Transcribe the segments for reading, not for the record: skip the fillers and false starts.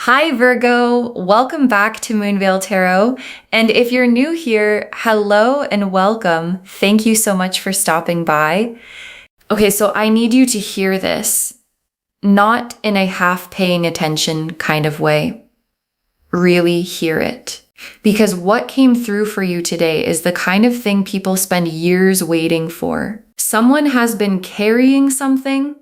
Hi Virgo, welcome back to Moonveil Tarot. And if you're new here, hello and welcome. Thank you so much for stopping by. Okay, so I need you to hear this, not in a half paying attention kind of way. Really hear it. Because what came through for you today is the kind of thing people spend years waiting for. Someone has been carrying something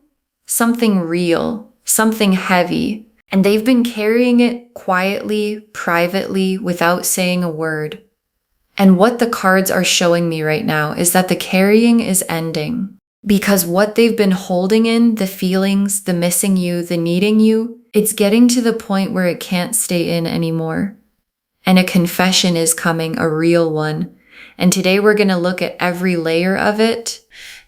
real, something heavy. And they've been carrying it quietly, privately, without saying a word. And what the cards are showing me right now is that the carrying is ending. Because what they've been holding in, the feelings, the missing you, the needing you, it's getting to the point where it can't stay in anymore. And a confession is coming, a real one. And today we're going to look at every layer of it.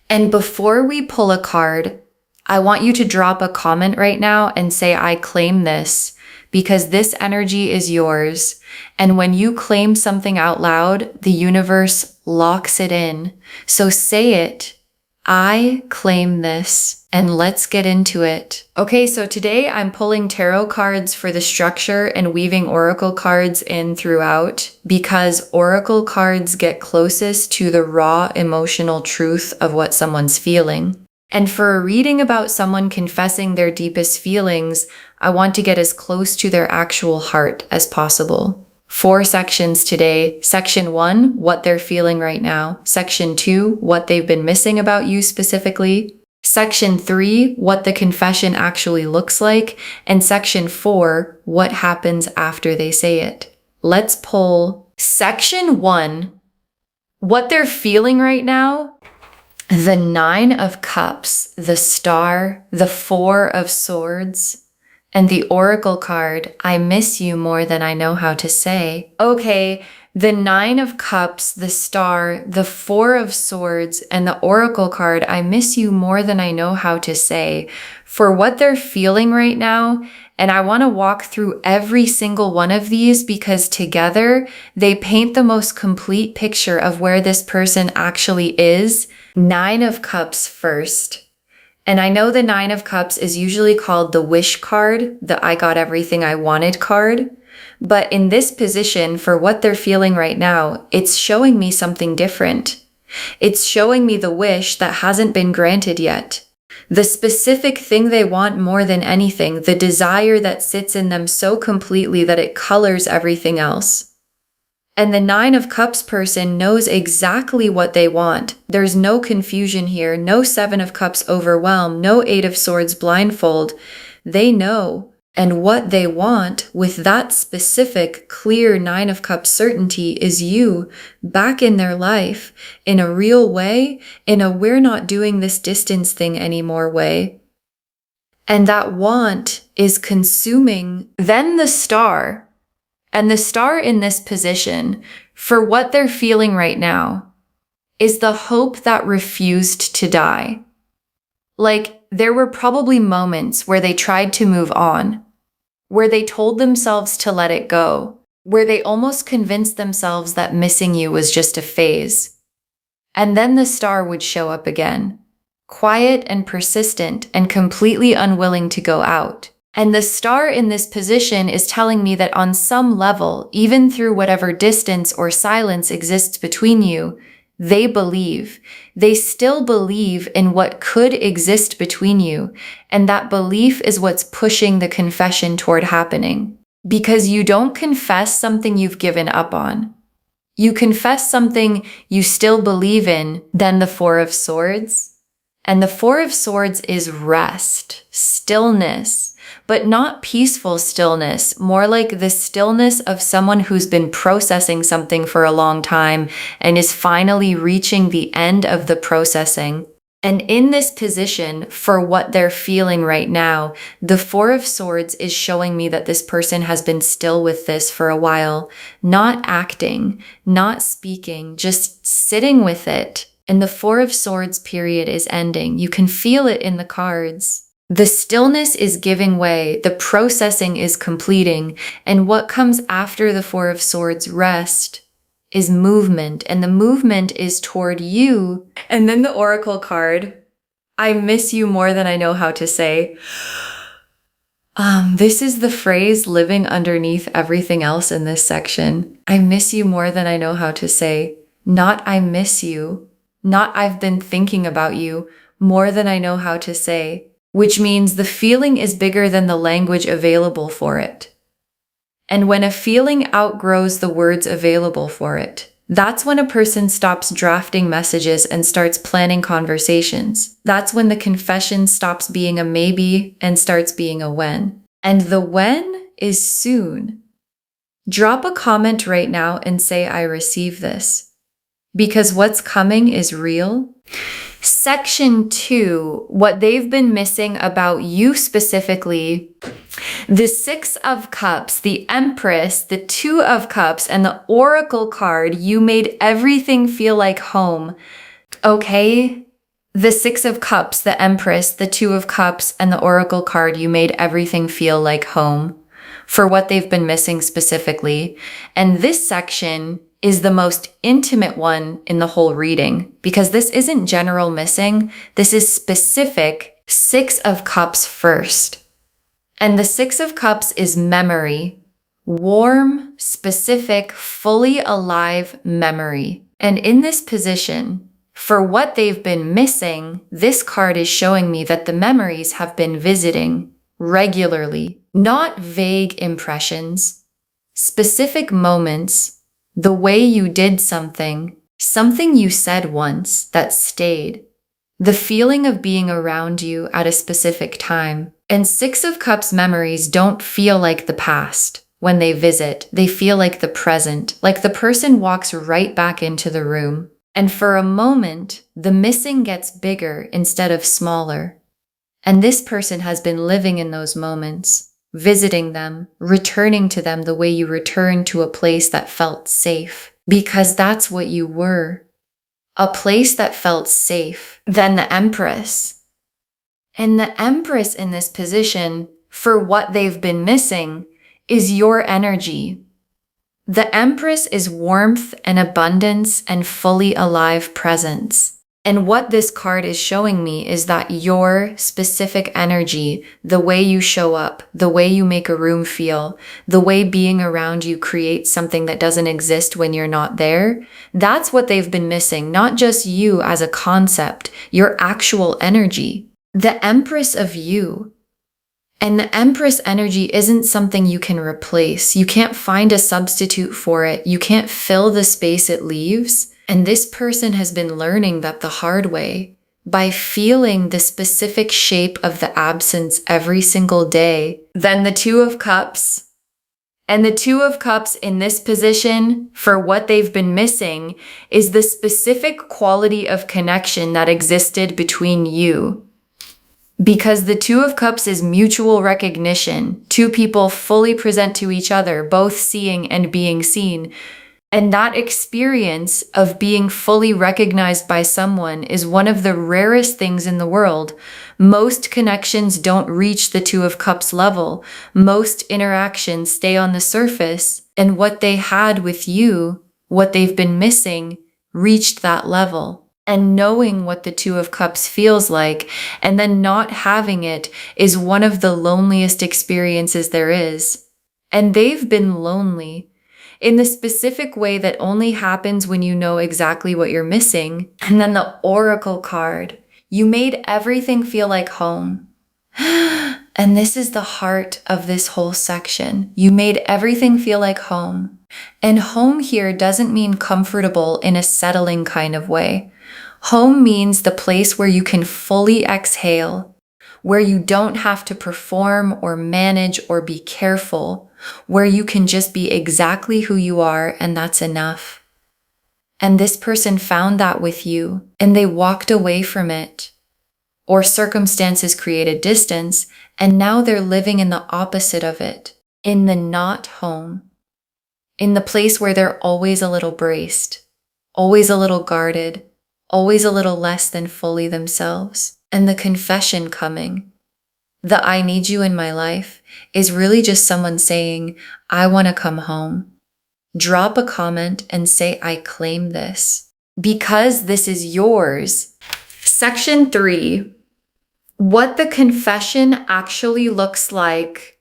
And before we pull a card, I want you to drop a comment right now and say, I claim this, because this energy is yours. And when you claim something out loud, the universe locks it in. So say it, I claim this, and let's get into it. Okay, so today I'm pulling tarot cards for the structure and weaving oracle cards in throughout, because oracle cards get closest to the raw emotional truth of what someone's feeling. And for a reading about someone confessing their deepest feelings, I want to get as close to their actual heart as possible. 4 sections today. Section 1, what they're feeling right now. Section 2, what they've been missing about you specifically. Section 3, what the confession actually looks like. And Section 4, what happens after they say it. Let's pull Section 1, what they're feeling right now. The 9 of Cups, the Star, the 4 of Swords, and the Oracle card, I miss you more than I know how to say. Okay, the 9 of Cups, the Star, the 4 of Swords, and the Oracle card, I miss you more than I know how to say. For what they're feeling right now, and I want to walk through every single one of these because together they paint the most complete picture of where this person actually is. 9 of Cups first. And I know the 9 of Cups is usually called the wish card, the I got everything I wanted card. But in this position, for what they're feeling right now, it's showing me something different. It's showing me the wish that hasn't been granted yet. The specific thing they want more than anything, the desire that sits in them so completely that it colors everything else. And the 9 of Cups person knows exactly what they want. There's no confusion here, no 7 of Cups overwhelm, no 8 of Swords blindfold. They know. And what they want with that specific, clear 9 of Cups certainty is you back in their life in a real way, in a we're not doing this distance thing anymore way. And that want is consuming. Then the Star. And the Star in this position, for what they're feeling right now, is the hope that refused to die. Like, there were probably moments where they tried to move on, where they told themselves to let it go, where they almost convinced themselves that missing you was just a phase. And then the Star would show up again, quiet and persistent and completely unwilling to go out. And the Star in this position is telling me that on some level, even through whatever distance or silence exists between you, they believe. They still believe in what could exist between you. And that belief is what's pushing the confession toward happening. Because you don't confess something you've given up on. You confess something you still believe in, then the 4 of Swords. And the 4 of Swords is rest, stillness. But not peaceful stillness, more like the stillness of someone who's been processing something for a long time and is finally reaching the end of the processing. And in this position, for what they're feeling right now, the 4 of Swords is showing me that this person has been still with this for a while, not acting, not speaking, just sitting with it. And the 4 of Swords period is ending. You can feel it in the cards. The stillness is giving way, the processing is completing, and what comes after the 4 of Swords rest is movement, and the movement is toward you. And then the Oracle card, I miss you more than I know how to say. This is the phrase living underneath everything else in this section. I miss you more than I know how to say. Not I miss you. Not I've been thinking about you more than I know how to say. Which means the feeling is bigger than the language available for it. And when a feeling outgrows the words available for it, that's when a person stops drafting messages and starts planning conversations. That's when the confession stops being a maybe and starts being a when. And the when is soon. Drop a comment right now and say, I receive this. Because what's coming is real. Section 2, what they've been missing about you specifically. The Six of Cups, the Empress, the Two of Cups, and the Oracle card, you made everything feel like home. Okay? The Six of Cups, the Empress, the Two of Cups, and the Oracle card, you made everything feel like home for what they've been missing specifically. And this section is the most intimate one in the whole reading because this isn't general missing. This is specific Six of Cups first. And the Six of Cups is memory, warm, specific, fully alive memory. And in this position, for what they've been missing, this card is showing me that the memories have been visiting regularly, not vague impressions, specific moments, the way you did something, something you said once that stayed, the feeling of being around you at a specific time. And Six of Cups memories don't feel like the past. When they visit, they feel like the present, like the person walks right back into the room. And for a moment, the missing gets bigger instead of smaller. And this person has been living in those moments, visiting them, returning to them the way you return to a place that felt safe. Because that's what you were. A place that felt safe. Then the Empress. And the Empress in this position, for what they've been missing, is your energy. The Empress is warmth and abundance and fully alive presence. And what this card is showing me is that your specific energy, the way you show up, the way you make a room feel, the way being around you creates something that doesn't exist when you're not there, that's what they've been missing, not just you as a concept, your actual energy. The Empress of you. And the Empress energy isn't something you can replace. You can't find a substitute for it. You can't fill the space it leaves. And this person has been learning that the hard way by feeling the specific shape of the absence every single day. Then the Two of Cups. And the Two of Cups in this position, for what they've been missing, is the specific quality of connection that existed between you. Because the Two of Cups is mutual recognition, two people fully present to each other, both seeing and being seen. And that experience of being fully recognized by someone is one of the rarest things in the world. Most connections don't reach the Two of Cups level. Most interactions stay on the surface, and what they had with you, what they've been missing, reached that level. And knowing what the Two of Cups feels like, and then not having it, is one of the loneliest experiences there is. And they've been lonely in the specific way that only happens when you know exactly what you're missing. And then the Oracle card. You made everything feel like home. And this is the heart of this whole section. You made everything feel like home. And home here doesn't mean comfortable in a settling kind of way. Home means the place where you can fully exhale, where you don't have to perform or manage or be careful, where you can just be exactly who you are, and that's enough. And this person found that with you, and they walked away from it. Or circumstances created distance, and now they're living in the opposite of it, in the not home, in the place where they're always a little braced, always a little guarded, always a little less than fully themselves. And the confession coming, the I need you in my life, is really just someone saying, I want to come home. Drop a comment and say, I claim this. Because this is yours. Section 3. what the confession actually looks like.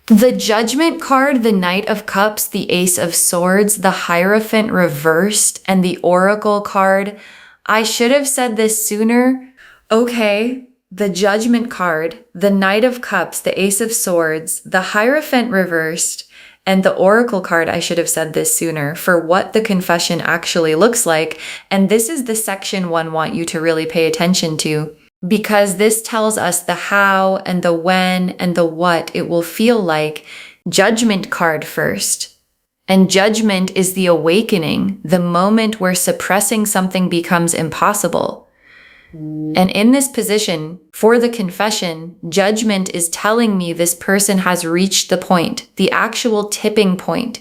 The Judgment card, the Knight of Cups, the Ace of Swords, the Hierophant reversed, and the Oracle card. I should have said this sooner. Okay, the Judgment card, the Knight of Cups, the Ace of Swords, the Hierophant reversed, and the Oracle card. I should have said this sooner for what the confession actually looks like. And this is the section one want you to really pay attention to, because this tells us the how and the when and the what it will feel like. Judgment card first. And judgment is the awakening, the moment where suppressing something becomes impossible. And in this position, for the confession, judgment is telling me this person has reached the point, the actual tipping point,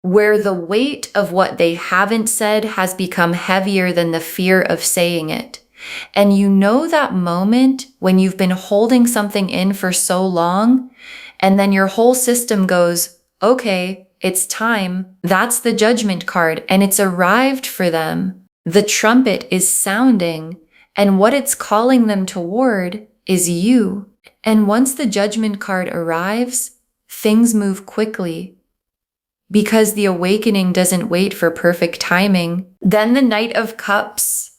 where the weight of what they haven't said has become heavier than the fear of saying it. And you know that moment when you've been holding something in for so long, and then your whole system goes, okay, it's time. That's the Judgment card, and it's arrived for them. The trumpet is sounding, and what it's calling them toward is you. And once the Judgment card arrives, things move quickly, because the awakening doesn't wait for perfect timing. Then the Knight of Cups.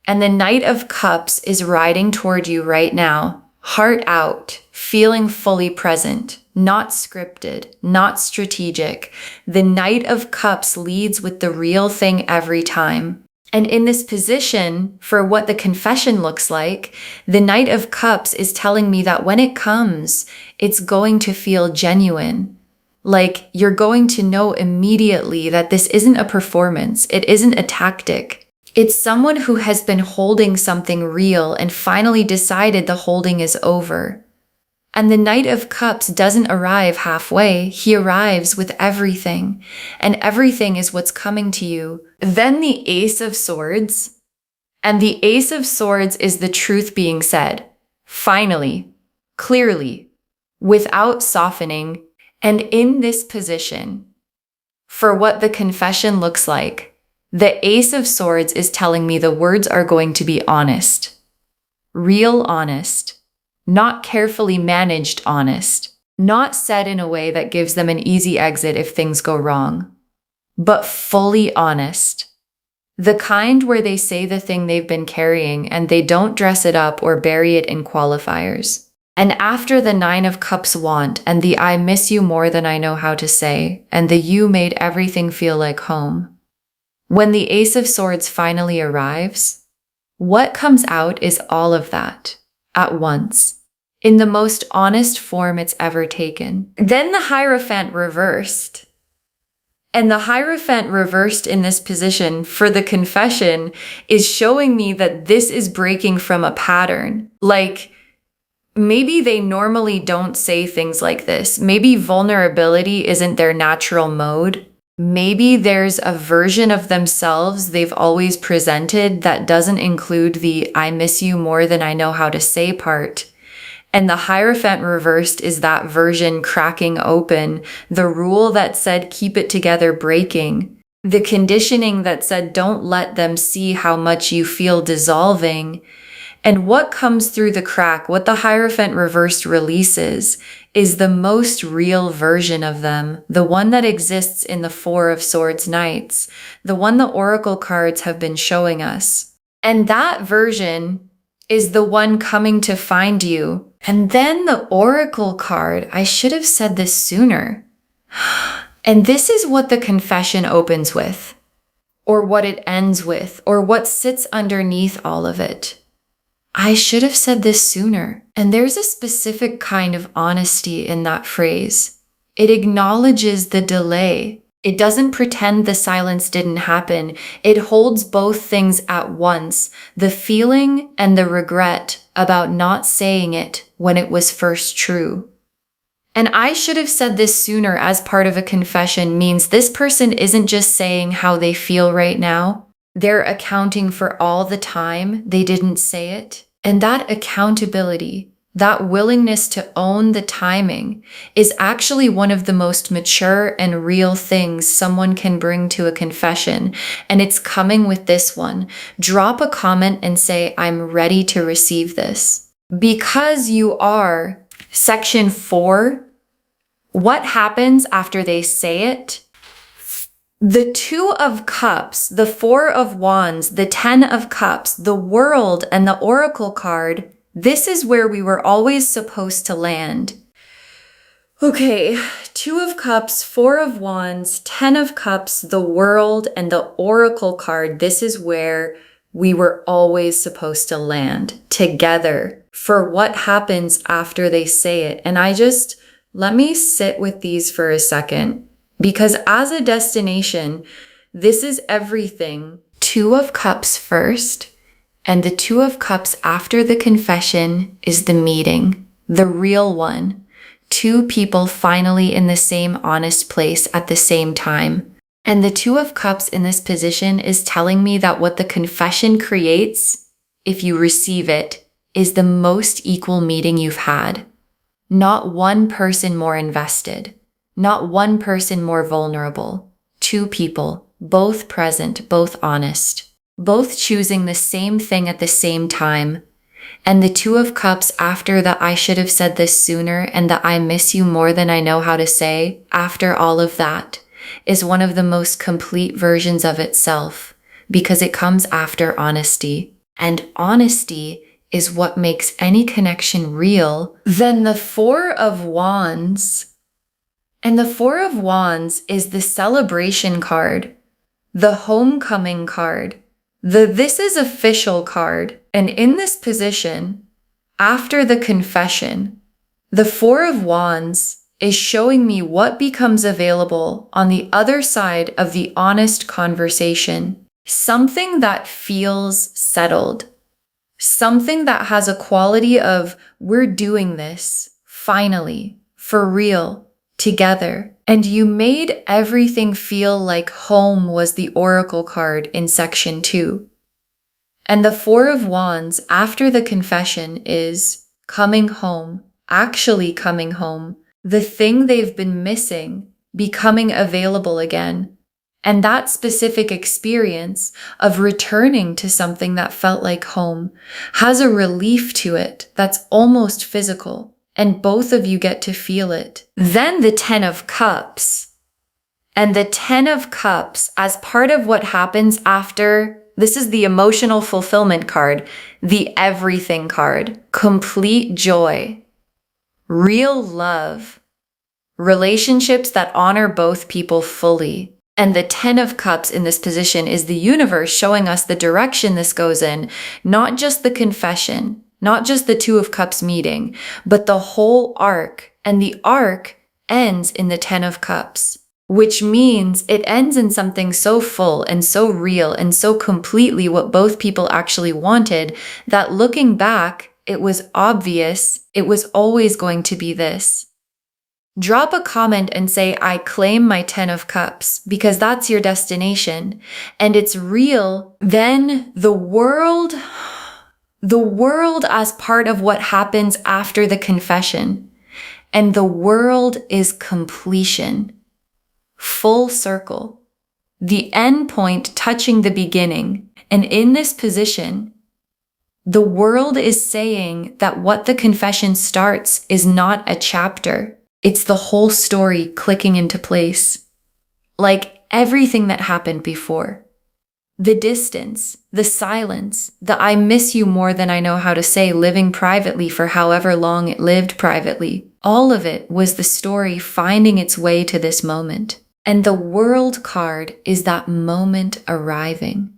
And the Knight of Cups is riding toward you right now, heart out, feeling fully present, not scripted, not strategic. The Knight of Cups leads with the real thing every time. And in this position, for what the confession looks like, the Knight of Cups is telling me that when it comes, it's going to feel genuine. Like you're going to know immediately that this isn't a performance, it isn't a tactic. It's someone who has been holding something real and finally decided the holding is over. And the Knight of Cups doesn't arrive halfway, he arrives with everything, and everything is what's coming to you. Then the Ace of Swords, and the Ace of Swords is the truth being said, finally, clearly, without softening. And in this position, for what the confession looks like, the Ace of Swords is telling me the words are going to be honest, real honest, not carefully managed honest, not said in a way that gives them an easy exit if things go wrong, but fully honest. The kind where they say the thing they've been carrying and they don't dress it up or bury it in qualifiers. And after the Nine of Cups want and the I miss you more than I know how to say, and the you made everything feel like home. When the Ace of Swords finally arrives, what comes out is all of that at once, in the most honest form it's ever taken. Then the Hierophant reversed. And the Hierophant reversed in this position for the confession is showing me that this is breaking from a pattern. Like, maybe they normally don't say things like this. Maybe vulnerability isn't their natural mode. Maybe there's a version of themselves they've always presented that doesn't include the I miss you more than I know how to say part. And the Hierophant reversed is that version cracking open, the rule that said keep it together breaking, the conditioning that said don't let them see how much you feel dissolving. And what comes through the crack, what the Hierophant reversed releases, is the most real version of them, the one that exists in the Four of Swords Knights, the one the Oracle cards have been showing us. And that version is the one coming to find you. And then the Oracle card, I should have said this sooner. And this is what the confession opens with, or what it ends with, or what sits underneath all of it. I should have said this sooner. And there's a specific kind of honesty in that phrase. It acknowledges the delay. It doesn't pretend the silence didn't happen. It holds both things at once, the feeling and the regret about not saying it when it was first true. And I should have said this sooner as part of a confession means this person isn't just saying how they feel right now. They're accounting for all the time they didn't say it. And that accountability, that willingness to own the timing, is actually one of the most mature and real things someone can bring to a confession. And it's coming with this one. Drop a comment and say, I'm ready to receive this. Because you are section 4, what happens after they say it? The 2 of Cups, the 4 of Wands, the 10 of Cups, the World, and the Oracle card, this is where we were always supposed to land. Okay, 2 of Cups, 4 of Wands, 10 of Cups, the World, and the Oracle card, this is where we were always supposed to land together for what happens after they say it. And let me sit with these for a second, because as a destination, this is everything. 2 of Cups first, and the 2 of Cups after the confession is the meeting, the real one. 2 people finally in the same honest place at the same time. And the 2 of Cups in this position is telling me that what the confession creates, if you receive it, is the most equal meeting you've had. Not one person more invested. Not one person more vulnerable. 2 people, both present, both honest. Both choosing the same thing at the same time. And the 2 of Cups after the I should have said this sooner and the I miss you more than I know how to say, after all of that, is one of the most complete versions of itself, because it comes after honesty. And honesty is what makes any connection real. Then the 4 of Wands, and the 4 of Wands is the celebration card, the homecoming card, the this is official card. And in this position, after the confession, the 4 of Wands is showing me what becomes available on the other side of the honest conversation. Something that feels settled. Something that has a quality of, we're doing this, finally, for real, together. And you made everything feel like home was the Oracle card in section 2. And the 4 of Wands after the confession is coming home, actually coming home. The thing they've been missing becoming available again. And that specific experience of returning to something that felt like home has a relief to it that's almost physical, and both of you get to feel it. Then the 10 of Cups. And the 10 of Cups, as part of what happens after, this is the emotional fulfillment card, the everything card, complete joy, real love, relationships that honor both people fully. And the 10 of Cups in this position is the universe showing us the direction this goes in, not just the confession, not just the 2 of Cups meeting, but the whole arc. And the arc ends in the 10 of Cups, which means it ends in something so full and so real and so completely what both people actually wanted that looking back, it was obvious it was always going to be this. Drop a comment and say, I claim my 10 of Cups, because that's your destination and it's real. Then the world as part of what happens after the confession, and the world is completion, full circle, the end point touching the beginning. And in this position, the world is saying that what the confession starts is not a chapter. It's the whole story clicking into place. Like everything that happened before. The distance, the silence, the I miss you more than I know how to say living privately for however long it lived privately. All of it was the story finding its way to this moment. And the World card is that moment arriving.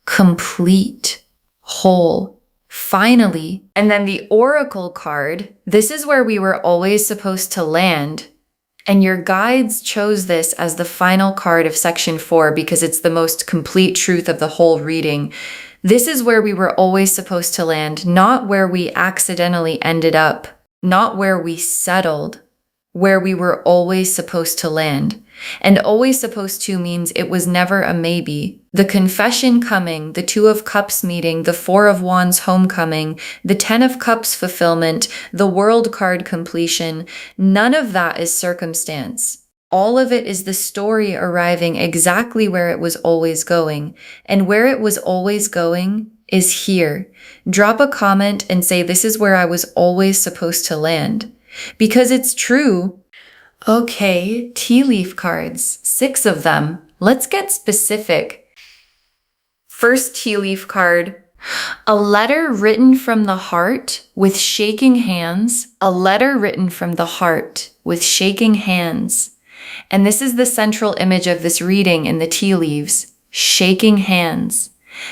Complete, whole, finally. And then the Oracle card, this is where we were always supposed to land. And your guides chose this as the final card of section 4 because it's the most complete truth of the whole reading. This is where we were always supposed to land, not where we accidentally ended up, not where we settled, where we were always supposed to land. And always supposed to means it was never a maybe. The confession coming, the 2 of Cups meeting, the 4 of Wands homecoming, the 10 of Cups fulfillment, the World card completion, none of that is circumstance. All of it is the story arriving exactly where it was always going. And where it was always going is here. Drop a comment and say, this is where I was always supposed to land. Because it's true. Okay, tea leaf cards, 6 of them. Let's get specific. First tea leaf card, a letter written from the heart with shaking hands. A letter written from the heart with shaking hands. And this is the central image of this reading in the tea leaves, shaking hands.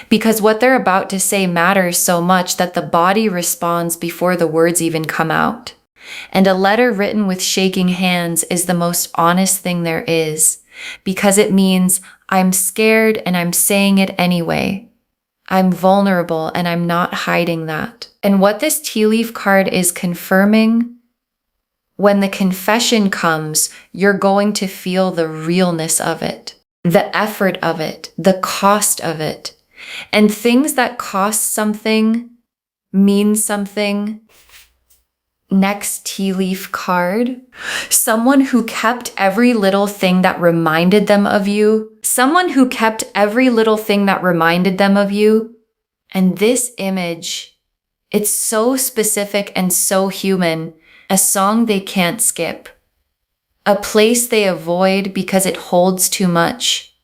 Because what they're about to say matters so much that the body responds before the words even come out. And a letter written with shaking hands is the most honest thing there is, because it means I'm scared and I'm saying it anyway. I'm vulnerable and I'm not hiding that. And what this tea leaf card is confirming, when the confession comes, you're going to feel the realness of it, the effort of it, the cost of it. And things that cost something mean something. Next tea leaf card, someone who kept every little thing that reminded them of you. Someone who kept every little thing that reminded them of you. And this image, it's so specific and so human. A song they can't skip. A place they avoid because it holds too much.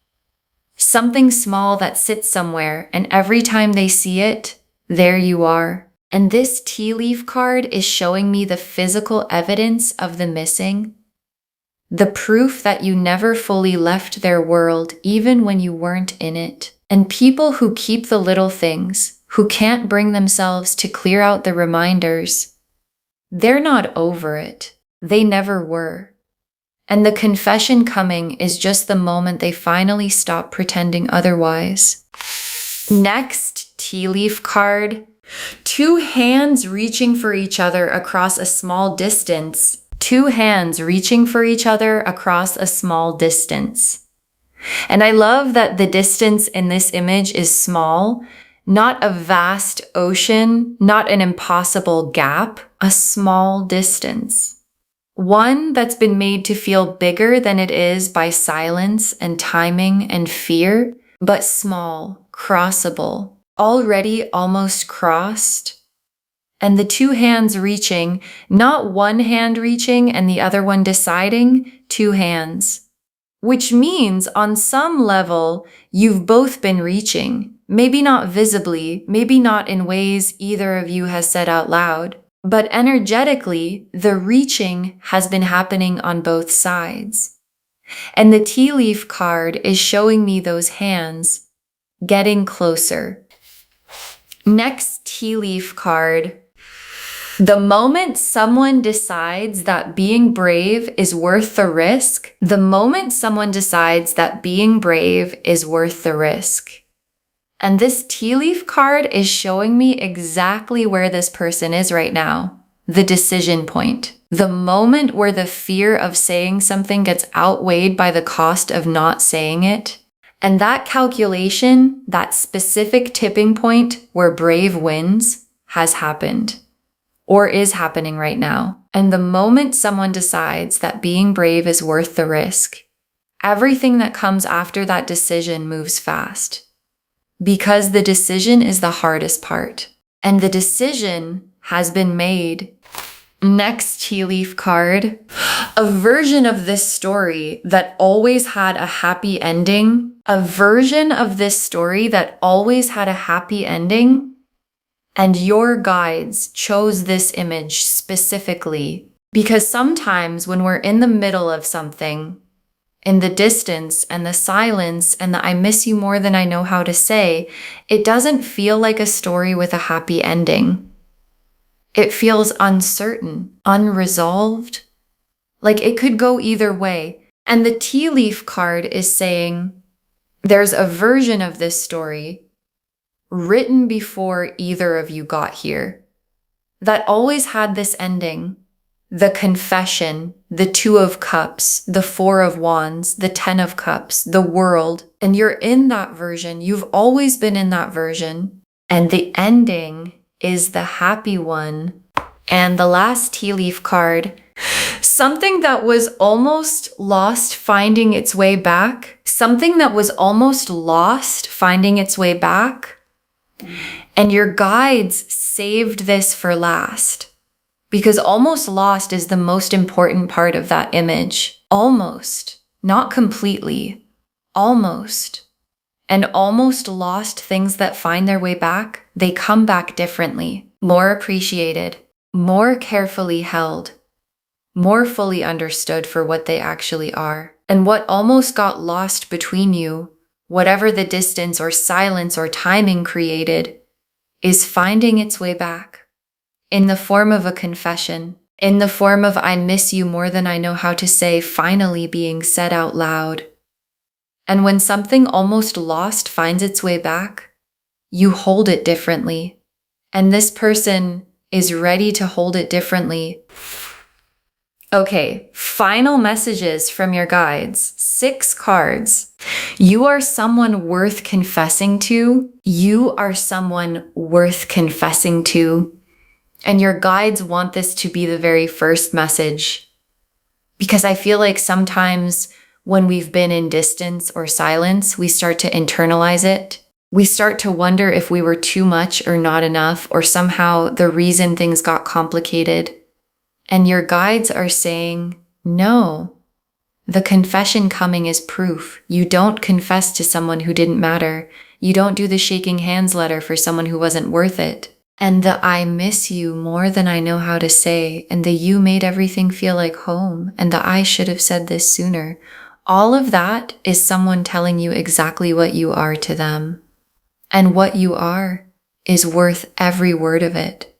Something small that sits somewhere, and every time they see it, there you are. And this tea leaf card is showing me the physical evidence of the missing. The proof that you never fully left their world, even when you weren't in it. And people who keep the little things, who can't bring themselves to clear out the reminders, they're not over it. They never were. And the confession coming is just the moment they finally stop pretending otherwise. Next tea leaf card, 2 hands reaching for each other across a small distance. 2 hands reaching for each other across a small distance. And I love that the distance in this image is small, not a vast ocean, not an impossible gap, a small distance. One that's been made to feel bigger than it is by silence and timing and fear, but small, crossable, already almost crossed. And the 2 hands reaching, not one hand reaching and the other one deciding, 2 hands. Which means on some level, you've both been reaching. Maybe not visibly, maybe not in ways either of you has said out loud, but energetically, the reaching has been happening on both sides. And the tea leaf card is showing me those hands getting closer. Next tea leaf card. The moment someone decides that being brave is worth the risk, the moment someone decides that being brave is worth the risk. And this tea leaf card is showing me exactly where this person is right now. The decision point. The moment where the fear of saying something gets outweighed by the cost of not saying it. And that calculation, that specific tipping point where brave wins, has happened. Or is happening right now. And the moment someone decides that being brave is worth the risk, everything that comes after that decision moves fast. Because the decision is the hardest part. And the decision has been made. Next tea leaf card. A version of this story that always had a happy ending. A version of this story that always had a happy ending. And your guides chose this image specifically. Because sometimes when we're in the middle of something, in the distance and the silence and the I miss you more than I know how to say, it doesn't feel like a story with a happy ending. It feels uncertain, unresolved, like it could go either way. And the tea leaf card is saying there's a version of this story written before either of you got here that always had this ending. The confession, the 2 of Cups, the 4 of Wands, the 10 of Cups, the world. And you're in that version. You've always been in that version. And the ending is the happy one. And the last tea leaf card, something that was almost lost finding its way back. Something that was almost lost finding its way back. And your guides saved this for last. Because almost lost is the most important part of that image. Almost. Not completely. Almost. And almost lost things that find their way back, they come back differently, more appreciated, more carefully held, more fully understood for what they actually are. And what almost got lost between you, whatever the distance or silence or timing created, is finding its way back in the form of a confession, in the form of "I miss you more than I know how to say" finally being said out loud. And when something almost lost finds its way back, you hold it differently. And this person is ready to hold it differently. Okay, final messages from your guides. 6 cards. You are someone worth confessing to. You are someone worth confessing to. And your guides want this to be the very first message. Because I feel like sometimes when we've been in distance or silence, we start to internalize it. We start to wonder if we were too much or not enough, or somehow the reason things got complicated. And your guides are saying, no, the confession coming is proof. You don't confess to someone who didn't matter. You don't do the shaking hands letter for someone who wasn't worth it. And the "I miss you more than I know how to say," and the "you made everything feel like home," and the "I should have said this sooner." All of that is someone telling you exactly what you are to them. And what you are is worth every word of it.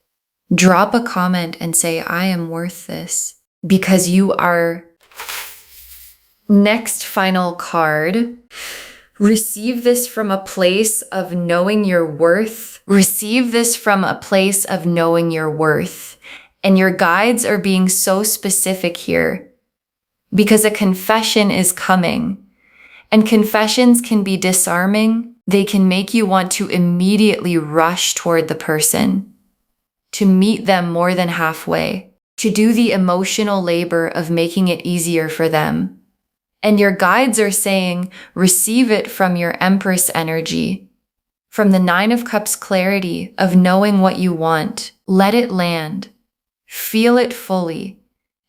Drop a comment and say, "I am worth this," because you are. Next final card. Receive this from a place of knowing your worth. Receive this from a place of knowing your worth. And your guides are being so specific here because a confession is coming. And confessions can be disarming. They can make you want to immediately rush toward the person, to meet them more than halfway, to do the emotional labor of making it easier for them. And your guides are saying, receive it from your Empress energy, from the 9 of Cups clarity of knowing what you want. Let it land, feel it fully,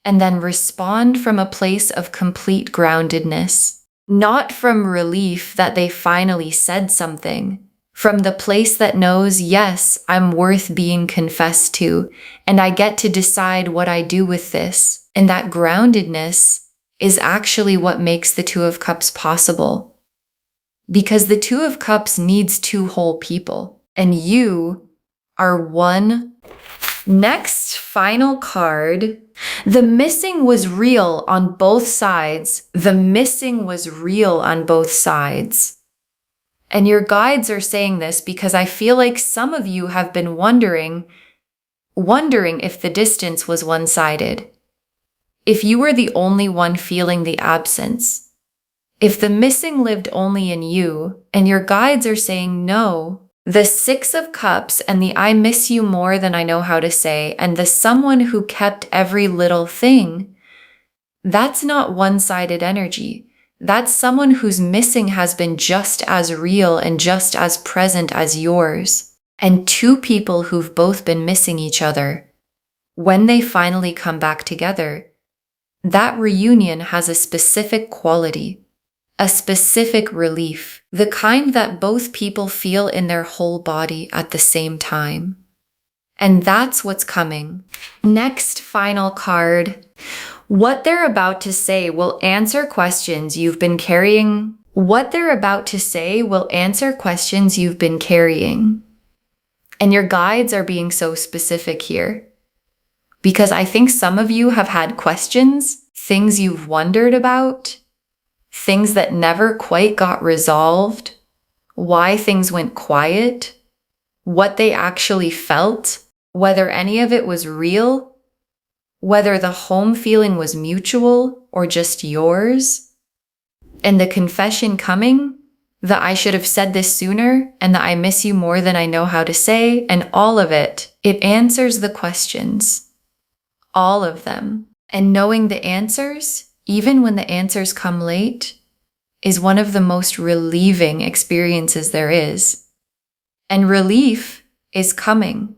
and then respond from a place of complete groundedness. Not from relief that they finally said something, from the place that knows, yes, I'm worth being confessed to, and I get to decide what I do with this. And that groundedness is actually what makes the 2 of Cups possible. Because the 2 of Cups needs 2 whole people, and you are one. Next, final card. The missing was real on both sides. The missing was real on both sides. And your guides are saying this because I feel like some of you have been wondering if the distance was one-sided. If you were the only one feeling the absence. If the missing lived only in you, and your guides are saying no. The 6 of Cups and the "I miss you more than I know how to say," and the someone who kept every little thing, that's not one-sided energy. That's someone whose missing has been just as real and just as present as yours. And 2 people who've both been missing each other, when they finally come back together, that reunion has a specific quality, a specific relief, the kind that both people feel in their whole body at the same time. And that's what's coming. Next, final card. What they're about to say will answer questions you've been carrying. What they're about to say will answer questions you've been carrying. And your guides are being so specific here. Because I think some of you have had questions, things you've wondered about, things that never quite got resolved, why things went quiet, what they actually felt, whether any of it was real, whether the home feeling was mutual or just yours. And the confession coming, the "I should have said this sooner," and the "I miss you more than I know how to say," and all of it, it answers the questions. All of them. And knowing the answers, even when the answers come late, is one of the most relieving experiences there is. and relief is coming.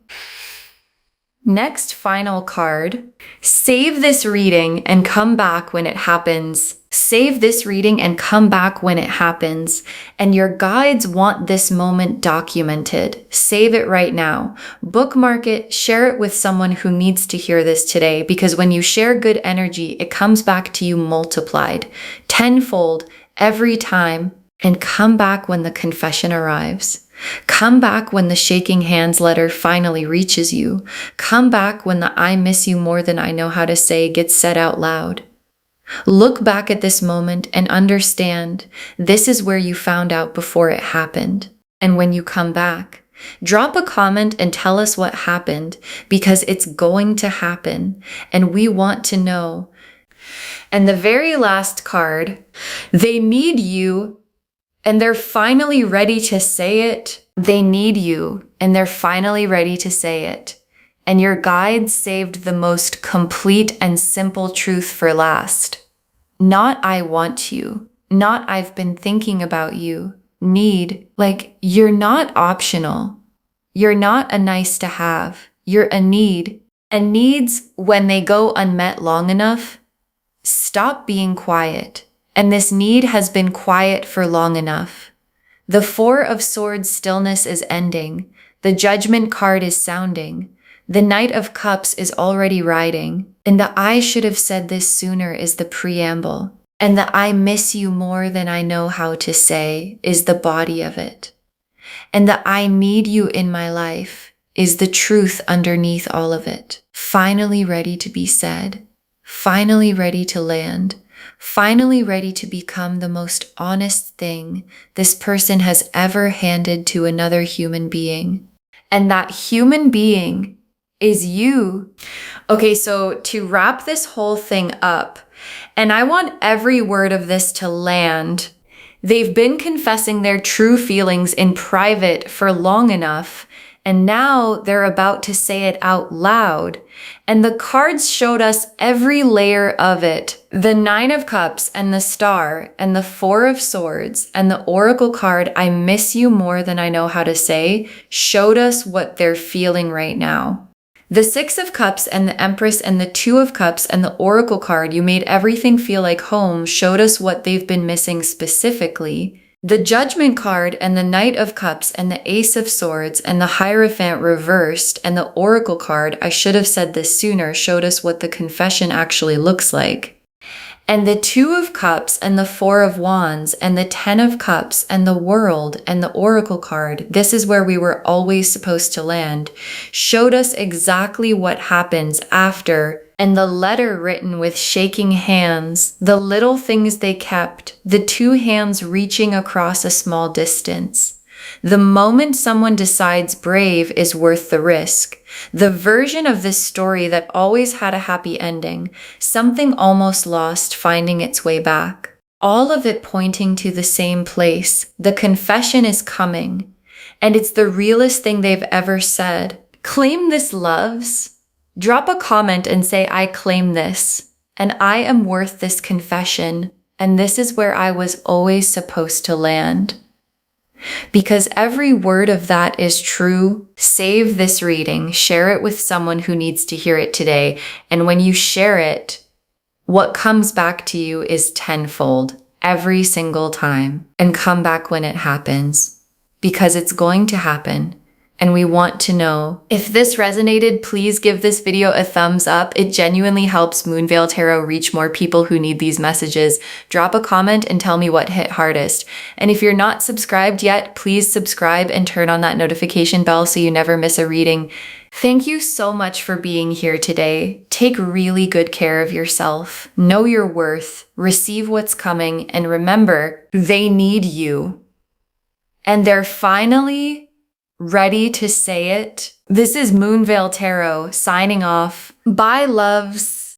Next, final card. Save this reading and come back when it happens. Save this reading and come back when it happens. And your guides want this moment documented. Save it right now. Bookmark it, share it with someone who needs to hear this today, because when you share good energy, it comes back to you multiplied, tenfold every time. And come back when the confession arrives. Come back when the shaking hands letter finally reaches you. Come back when the "I miss you more than I know how to say" gets said out loud. Look back at this moment and understand this is where you found out before it happened. And when you come back, drop a comment and tell us what happened, because it's going to happen and we want to know. And the very last card, they need you. And they're finally ready to say it. They need you, and they're finally ready to say it. And your guides saved the most complete and simple truth for last. Not "I want you," not "I've been thinking about you." Need, like you're not optional. You're not a nice to have. You're a need. And needs, when they go unmet long enough, stop being quiet. And this need has been quiet for long enough. The Four of Swords stillness is ending. The Judgment card is sounding. The Knight of Cups is already riding. And the "I should have said this sooner" is the preamble. And the "I miss you more than I know how to say" is the body of it. And the "I need you in my life" is the truth underneath all of it. Finally ready to be said. Finally ready to land. Finally ready to become the most honest thing this person has ever handed to another human being. And that human being is you. Okay, so to wrap this whole thing up, and I want every word of this to land, they've been confessing their true feelings in private for long enough, and now they're about to say it out loud. And the cards showed us every layer of it. The Nine of Cups and the Star and the Four of Swords and the Oracle card, "I miss you more than I know how to say," showed us what they're feeling right now. The Six of Cups and the Empress and the Two of Cups and the Oracle card, "You made everything feel like home," showed us what they've been missing specifically. The Judgment card and the Knight of Cups and the Ace of Swords and the Hierophant reversed and the Oracle card, "I should have said this sooner," showed us what the confession actually looks like. And the Two of Cups and the Four of Wands and the Ten of Cups and the World and the Oracle card, "This is where we were always supposed to land," showed us exactly what happens after. And the letter written with shaking hands, the little things they kept, the two hands reaching across a small distance. The moment someone decides brave is worth the risk. The version of this story that always had a happy ending, something almost lost finding its way back. All of it pointing to the same place. The confession is coming, and it's the realest thing they've ever said. Claim this, loves. Drop a comment and say, "I claim this, and I am worth this confession, and this is where I was always supposed to land." Because every word of that is true. Save this reading, share it with someone who needs to hear it today, and when you share it, what comes back to you is tenfold every single time. And come back when it happens, because it's going to happen. And we want to know. If this resonated, please give this video a thumbs up. It genuinely helps Moonveil Tarot reach more people who need these messages. Drop a comment and tell me what hit hardest. And if you're not subscribed yet, please subscribe and turn on that notification bell so you never miss a reading. Thank you so much for being here today. Take really good care of yourself. Know your worth. Receive what's coming. And remember, they need you. And they're finally ready to say it. This is Moonveil Tarot signing off. Bye, loves.